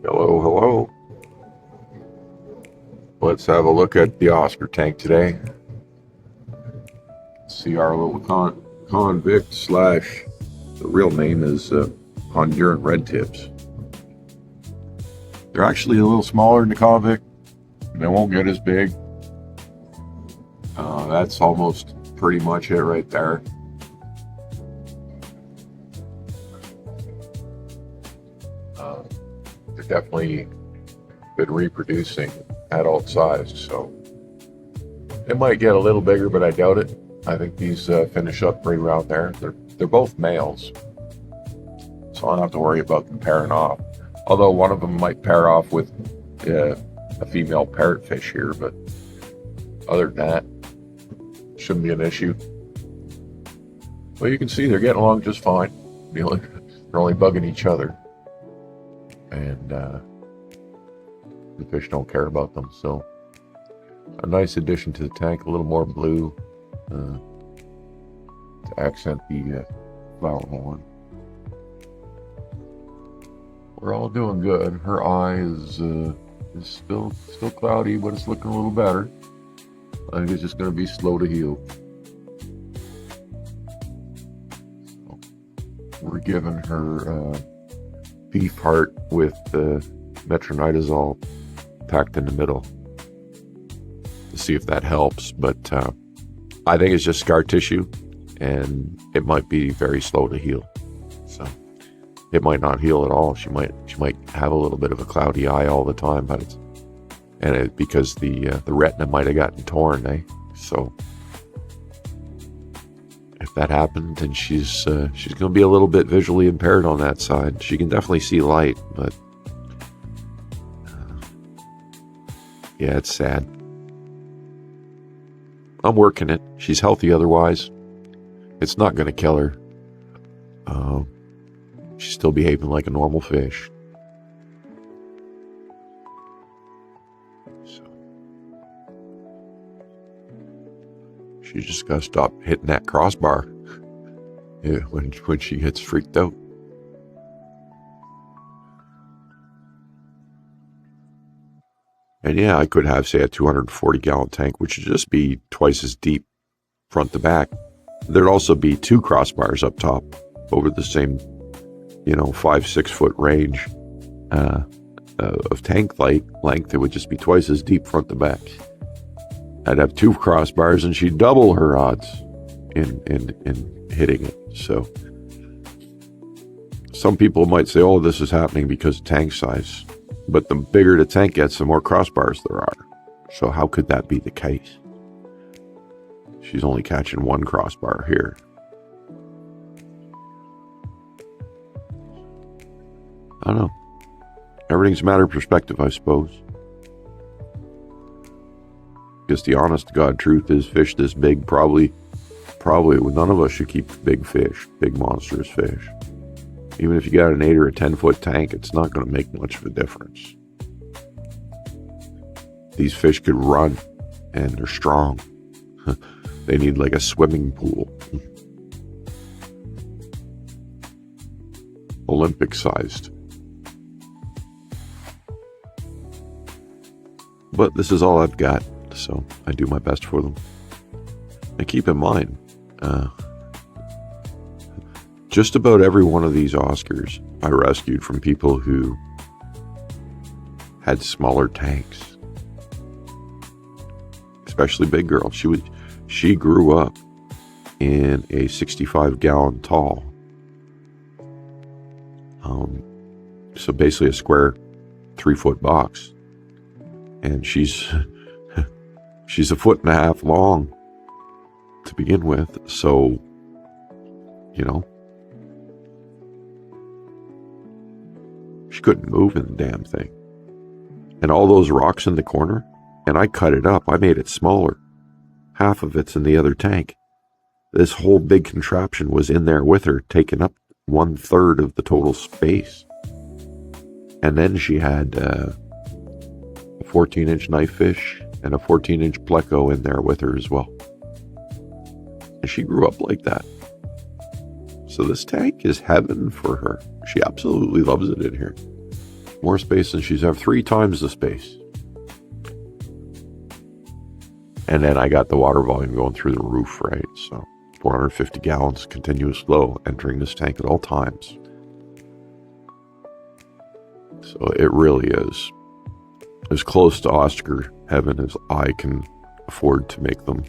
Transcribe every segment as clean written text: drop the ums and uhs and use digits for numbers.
Hello, hello. Let's have a look at the Oscar tank today. See our little convict slash, the real name is Honduran red tips. They're actually a little smaller than the convict. They won't get as big. That's almost pretty much it right there. They're definitely been reproducing adult size, so it might get a little bigger, but I doubt it. I think these finish up right around there. They're both males, so I don't have to worry about them pairing off. Although one of them might pair off with a female parrotfish here, but other than that, shouldn't be an issue. Well, you can see they're getting along just fine. They're only bugging each other, and the fish don't care about them. So a nice addition to the tank, a little more blue to accent the flower horn. We're all doing good. Her eye is still cloudy, but it's looking a little better. I think it's just going to be slow to heal. So we're giving her beef heart with metronidazole packed in the middle to see if that helps. But I think it's just scar tissue, and it might be very slow to heal. So it might not heal at all. She might have a little bit of a cloudy eye all the time, but because the retina might have gotten torn, eh? So if that happened, then she's going to be a little bit visually impaired on that side. She can definitely see light, but yeah, it's sad. I'm working it. She's healthy otherwise. It's not going to kill her. She's still behaving like a normal fish. So she just got to stop hitting that crossbar when she gets freaked out. And yeah, I could have, say, a 240-gallon tank, which would just be twice as deep front to back. There'd also be two crossbars up top over the same 5-6 foot range of tank length. It would just be twice as deep front to back. I'd have two crossbars, and she'd double her odds in hitting it. So some people might say, "Oh, this is happening because of tank size," but the bigger the tank gets, the more crossbars there are. So how could that be the case? She's only catching one crossbar here. I don't know. Everything's a matter of perspective, I suppose. Because the honest to God truth is, fish this big, probably none of us should keep big fish, big monstrous fish. Even if you got an 8 or a 10-foot tank, it's not going to make much of a difference. These fish could run, and they're strong. They need like a swimming pool. Olympic-sized. But this is all I've got, so I do my best for them. And keep in mind, just about every one of these Oscars I rescued from people who had smaller tanks, especially big girls. She grew up in a 65-gallon tall, so basically a square 3-foot box, and she's a 1.5 feet long to begin with. So she couldn't move in the damn thing. And all those rocks in the corner, and I cut it up. I made it smaller. Half of it's in the other tank. This whole big contraption was in there with her, taking up 1/3 of the total space. And then she had a 14-inch knife fish and a 14-inch pleco in there with her as well. And she grew up like that. So this tank is heaven for her. She absolutely loves it in here. More space than she's ever, 3 times the space. And then I got the water volume going through the roof, right? So 450 gallons continuous flow entering this tank at all times. So it really is as close to Oscar heaven as I can afford to make them.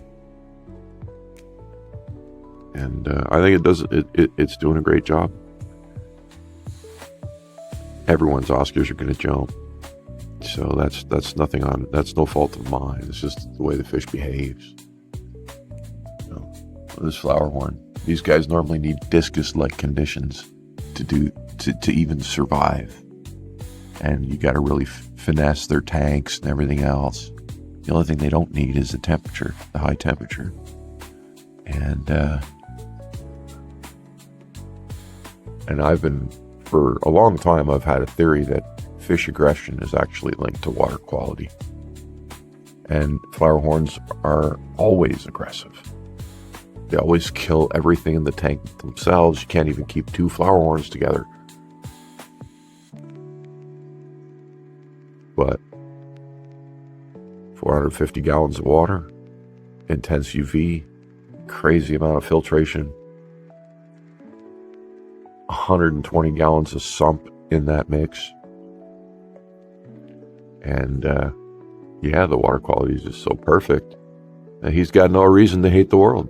And I think it's doing a great job. Everyone's Oscars are going to jump. So that's nothing on, that's no fault of mine. It's just the way the fish behaves. So, this flower horn, these guys normally need discus-like conditions to even survive. And you got to really finesse their tanks and everything else. The only thing they don't need is the temperature, the high temperature. And I've been, for a long time, I've had a theory that fish aggression is actually linked to water quality. And flower horns are always aggressive. They always kill everything in the tank themselves. You can't even keep 2 flower horns together. But 450 gallons of water, intense UV, crazy amount of filtration, 120 gallons of sump in that mix. And yeah, the water quality is just so perfect that he's got no reason to hate the world.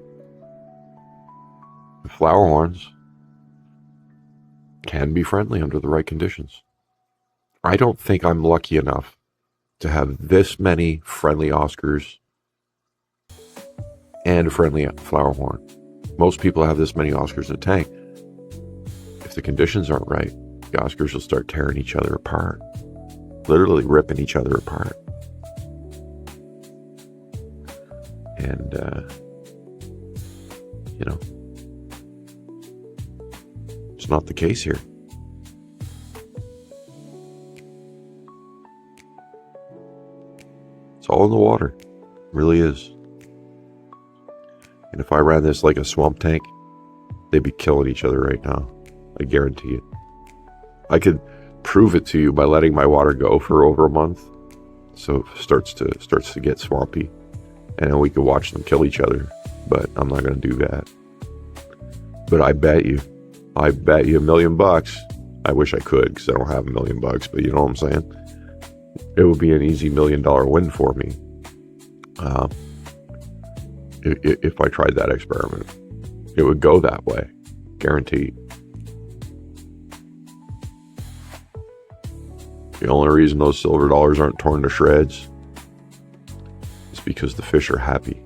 The flower horns can be friendly under the right conditions. I don't think I'm lucky enough to have this many friendly Oscars and a friendly flower horn. Most people have this many Oscars in a tank. If the conditions aren't right, the Oscars will start tearing each other apart. Literally ripping each other apart. And, you know, it's not the case here. It's all in the water. It really is. And if I ran this like a swamp tank, they'd be killing each other right now. I guarantee it. I could prove it to you by letting my water go for over a month, so it starts to get swampy, and then we could watch them kill each other. But I'm not going to do that. But I bet you $1 million. I wish I could, because I don't have $1 million, but you know what I'm saying? It would be an easy $1 million win for me if I tried that experiment. It would go that way, guaranteed. The only reason those silver dollars aren't torn to shreds is because the fish are happy.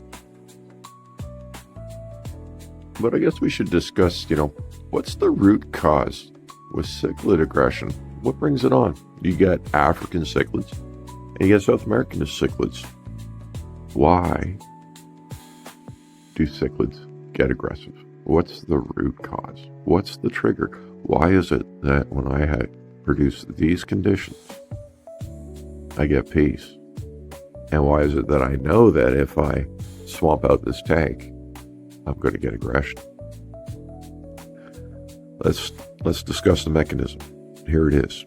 But I guess we should discuss, what's the root cause with cichlid aggression? What brings it on? You got African cichlids and you got South American cichlids. Why do cichlids get aggressive? What's the root cause? What's the trigger? Why is it that when I produce these conditions, I get peace? And why is it that I know that if I swamp out this tank, I'm going to get aggression? Let's discuss the mechanism. Here it is.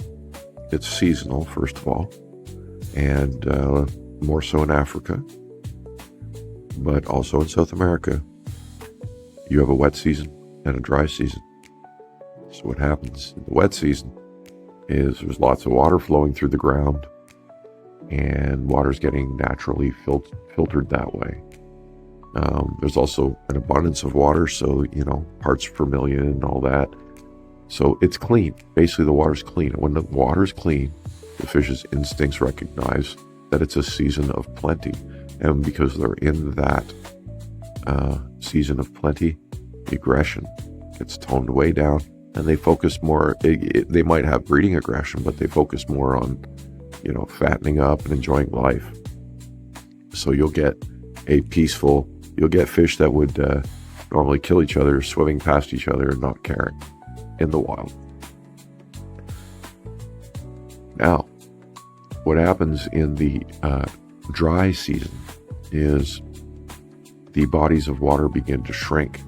It's seasonal, first of all, and more so in Africa, but also in South America. You have a wet season and a dry season. So what happens in the wet season is there's lots of water flowing through the ground, and water's getting naturally filtered that way. There's also an abundance of water, so, parts per million and all that. So it's clean. Basically, the water's clean. And when the water's clean, the fish's instincts recognize that it's a season of plenty. And because they're in that season of plenty, the aggression gets toned way down, and they focus more. They might have breeding aggression, but they focus more on, fattening up and enjoying life. So you'll get fish that would normally kill each other, swimming past each other and not caring in the wild. Now, what happens in the dry season is the bodies of water begin to shrink,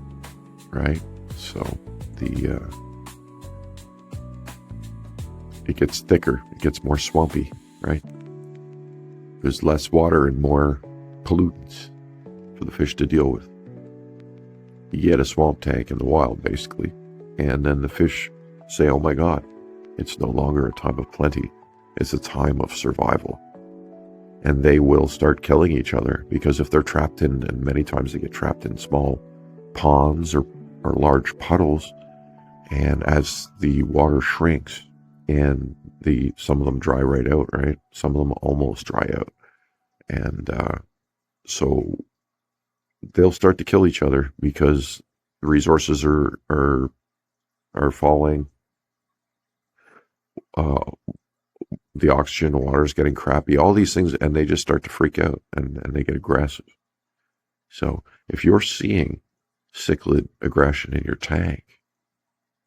right? So it gets thicker, it gets more swampy, right? There's less water and more pollutants for the fish to deal with. You get a swamp tank in the wild, basically, and then the fish say, oh my God, it's no longer a time of plenty, it's a time of survival. And they will start killing each other, because if they're trapped in, and many times they get trapped in small ponds or large puddles, and as the water shrinks and some of them dry right out, right? Some of them almost dry out. And so they'll start to kill each other because the resources are falling. The oxygen, water is getting crappy, all these things, and they just start to freak out and they get aggressive. So if you're seeing cichlid aggression in your tank,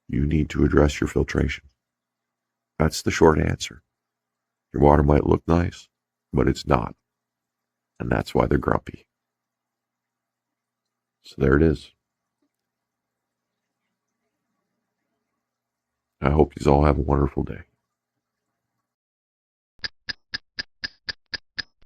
you need to address your filtration. That's the short answer. Your water might look nice, but it's not. And that's why they're grumpy. So there it is. I hope you all have a wonderful day.